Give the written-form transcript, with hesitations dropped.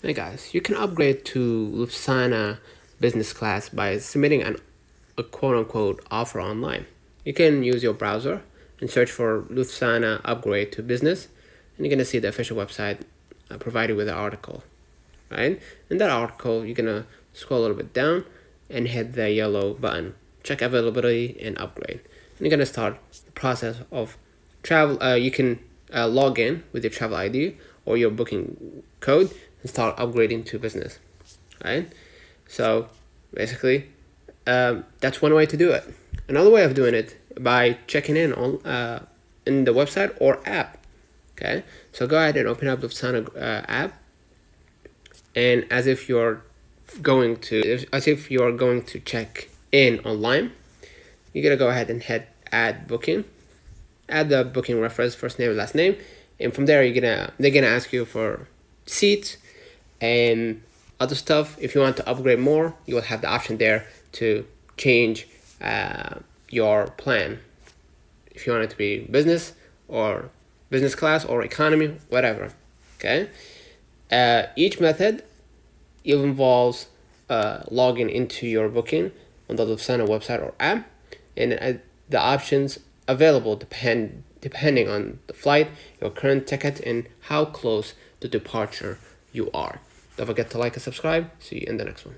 Hey guys, you can upgrade to Lufthansa business class by submitting a quote-unquote offer online. You can use your browser and search for Lufthansa upgrade to business, and you're gonna see the official website provided with the article, right? In that article, you're gonna scroll a little bit down and hit the yellow button, check availability and upgrade. And you're gonna start the process of travel. You can log in with your travel ID or your booking code and start upgrading to business, right? So basically, that's one way to do it. Another way of doing it by checking in on in the website or app. Okay, so go ahead and open up the Lufthansa app, and as if you're going to check in online, you're gonna go ahead and hit add booking, add the booking reference, first name, last name, and from there they're gonna ask you for seats and other stuff. If you want to upgrade more, you will have the option there to change your plan. If you want it to be business or business class or economy, whatever. Okay. Each method involves logging into your booking on the Lufthansa website or app, and the options available depending on the flight, your current ticket, and how close to departure you are. Don't forget to like and subscribe. See you in the next one.